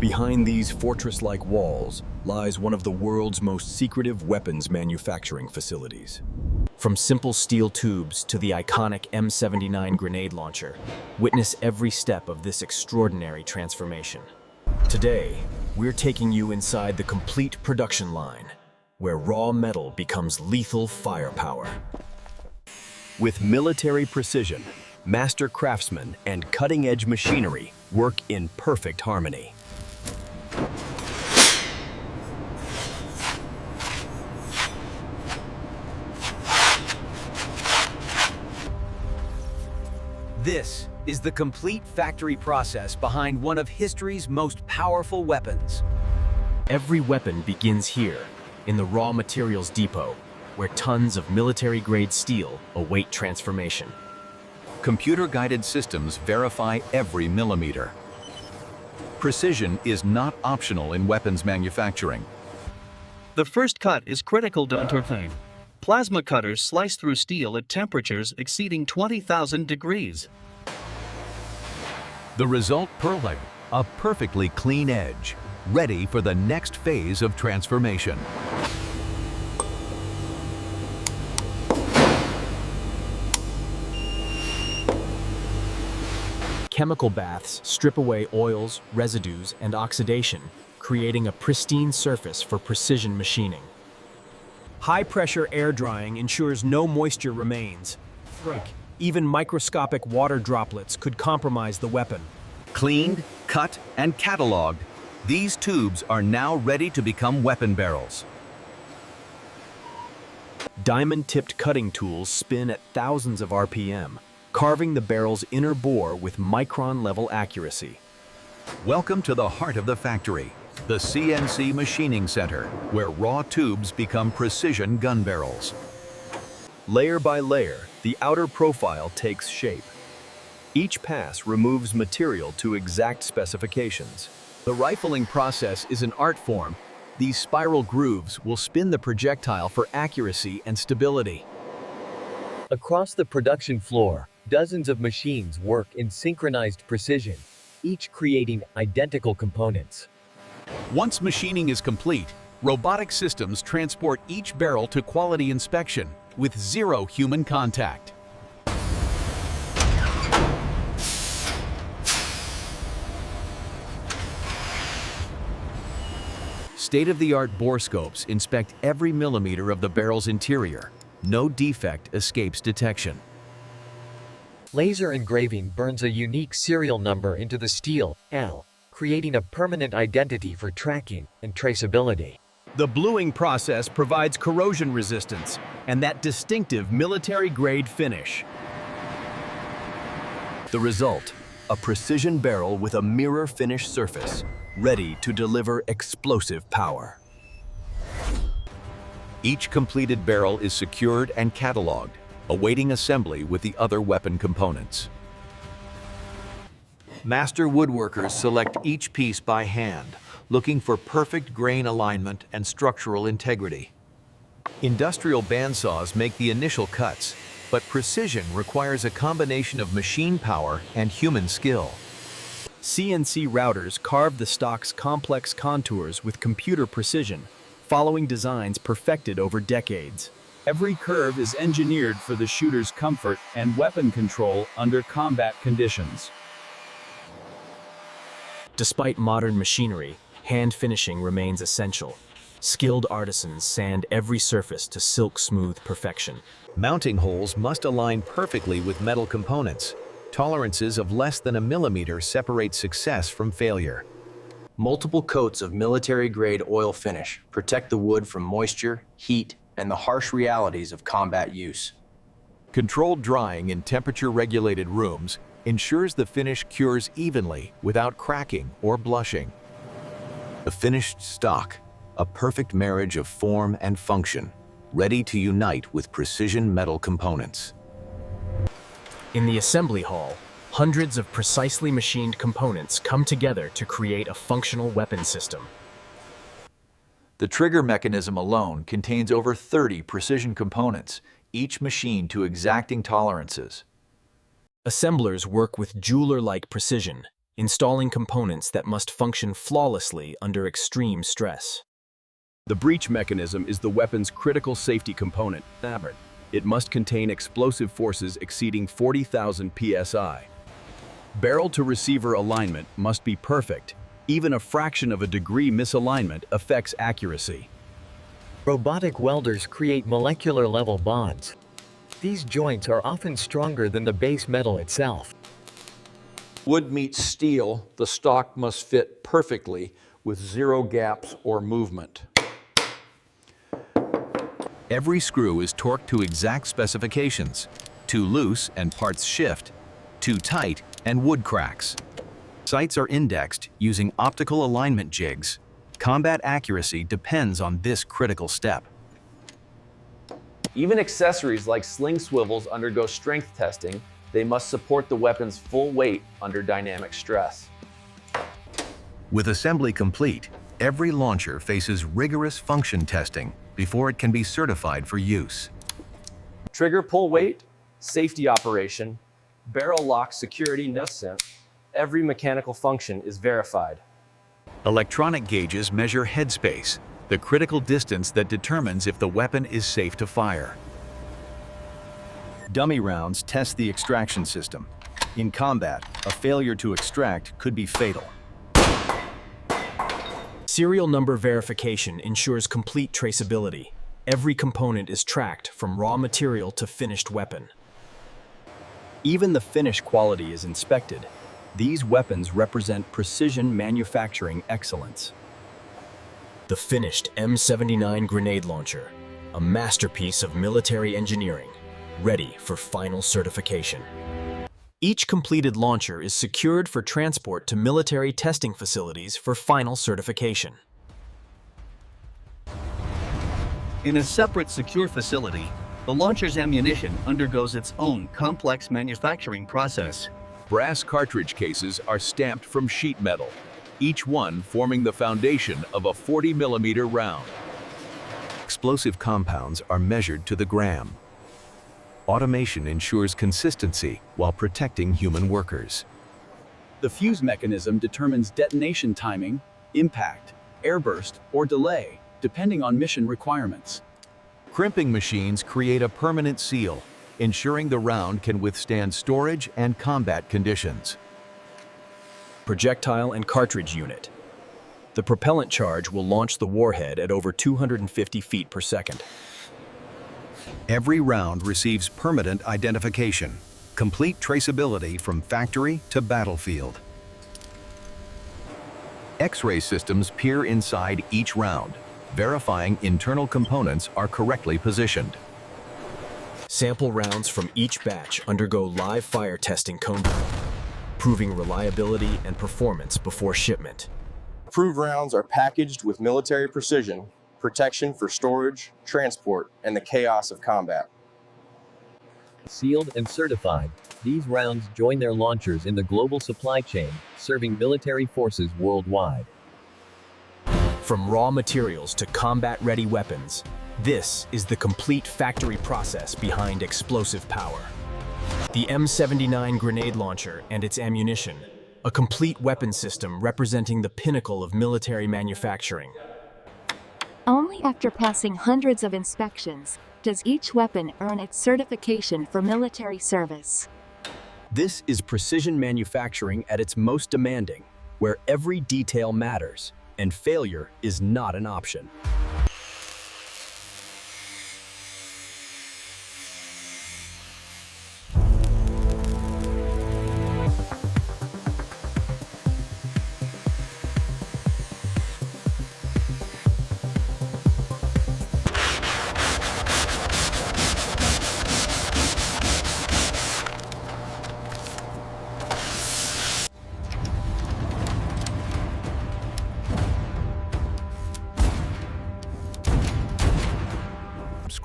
Behind these fortress-like walls lies one of the world's most secretive weapons manufacturing facilities. From simple steel tubes to the iconic M79 grenade launcher, witness every step of this extraordinary transformation. Today, we're taking you inside the complete production line, where raw metal becomes lethal firepower. With military precision, master craftsmen and cutting-edge machinery work in perfect harmony. This is the complete factory process behind one of history's most powerful weapons. Every weapon begins here, in the raw materials depot, where tons of military-grade steel await transformation. Computer-guided systems verify every millimeter. Precision is not optional in weapons manufacturing. The first cut is critical to entertain. Plasma cutters slice through steel at temperatures exceeding 20,000 degrees. The result purling, a perfectly clean edge, ready for the next phase of transformation. Chemical baths strip away oils, residues, and oxidation, creating a pristine surface for precision machining. High-pressure air drying ensures no moisture remains. Even microscopic water droplets could compromise the weapon. Cleaned, cut, and cataloged, these tubes are now ready to become weapon barrels. Diamond-tipped cutting tools spin at thousands of RPM, carving the barrel's inner bore with micron-level accuracy. Welcome to the heart of the factory, the CNC Machining Center, where raw tubes become precision gun barrels. Layer by layer, the outer profile takes shape. Each pass removes material to exact specifications. The rifling process is an art form. These spiral grooves will spin the projectile for accuracy and stability. Across the production floor, dozens of machines work in synchronized precision, each creating identical components. Once machining is complete, robotic systems transport each barrel to quality inspection with zero human contact. State-of-the-art borescopes inspect every millimeter of the barrel's interior. No defect escapes detection. Laser engraving burns a unique serial number into the steel, L, creating a permanent identity for tracking and traceability. The bluing process provides corrosion resistance and that distinctive military-grade finish. The result, a precision barrel with a mirror-finish surface, ready to deliver explosive power. Each completed barrel is secured and cataloged, awaiting assembly with the other weapon components. Master woodworkers select each piece by hand, looking for perfect grain alignment and structural integrity. Industrial bandsaws make the initial cuts, but precision requires a combination of machine power and human skill. CNC routers carve the stock's complex contours with computer precision, following designs perfected over decades. Every curve is engineered for the shooter's comfort and weapon control under combat conditions. Despite modern machinery, hand finishing remains essential. Skilled artisans sand every surface to silk-smooth perfection. Mounting holes must align perfectly with metal components. Tolerances of less than a millimeter separate success from failure. Multiple coats of military-grade oil finish protect the wood from moisture, heat, and the harsh realities of combat use. Controlled drying in temperature-regulated rooms ensures the finish cures evenly without cracking or blushing. The finished stock, a perfect marriage of form and function, ready to unite with precision metal components. In the assembly hall, hundreds of precisely machined components come together to create a functional weapon system. The trigger mechanism alone contains over 30 precision components, each machined to exacting tolerances. Assemblers work with jeweler-like precision, installing components that must function flawlessly under extreme stress. The breech mechanism is the weapon's critical safety component. It must contain explosive forces exceeding 40,000 psi. Barrel-to-receiver alignment must be perfect. Even a fraction of a degree misalignment affects accuracy. Robotic welders create molecular-level bonds. These joints are often stronger than the base metal itself. Wood meets steel, the stock must fit perfectly with zero gaps or movement. Every screw is torqued to exact specifications. Too loose and parts shift. Too tight and wood cracks. Sights are indexed using optical alignment jigs. Combat accuracy depends on this critical step. Even accessories like sling swivels undergo strength testing. They must support the weapon's full weight under dynamic stress. With assembly complete, every launcher faces rigorous function testing before it can be certified for use. Trigger pull weight, safety operation, barrel lock security necessary. Every mechanical function is verified. Electronic gauges measure headspace, the critical distance that determines if the weapon is safe to fire. Dummy rounds test the extraction system. In combat, a failure to extract could be fatal. Serial number verification ensures complete traceability. Every component is tracked from raw material to finished weapon. Even the finish quality is inspected. These weapons represent precision manufacturing excellence. The finished M79 grenade launcher, a masterpiece of military engineering, ready for final certification. Each completed launcher is secured for transport to military testing facilities for final certification. In a separate secure facility, the launcher's ammunition undergoes its own complex manufacturing process. Brass cartridge cases are stamped from sheet metal, each one forming the foundation of a 40mm round. Explosive compounds are measured to the gram. Automation ensures consistency while protecting human workers. The fuse mechanism determines detonation timing, impact, airburst, or delay, depending on mission requirements. Crimping machines create a permanent seal, ensuring the round can withstand storage and combat conditions. Projectile and cartridge unit. The propellant charge will launch the warhead at over 250 feet per second. Every round receives permanent identification, complete traceability from factory to battlefield. X-ray systems peer inside each round, verifying internal components are correctly positioned. Sample rounds from each batch undergo live fire testing proving reliability and performance before shipment. Approved rounds are packaged with military precision, protection for storage, transport, and the chaos of combat. Sealed and certified, these rounds join their launchers in the global supply chain, serving military forces worldwide. From raw materials to combat-ready weapons, this is the complete factory process behind explosive power. The M79 grenade launcher and its ammunition, a complete weapon system representing the pinnacle of military manufacturing. Only after passing hundreds of inspections does each weapon earn its certification for military service. This is precision manufacturing at its most demanding, where every detail matters, and failure is not an option.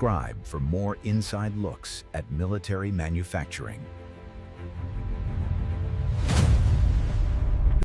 Subscribe for more inside looks at military manufacturing.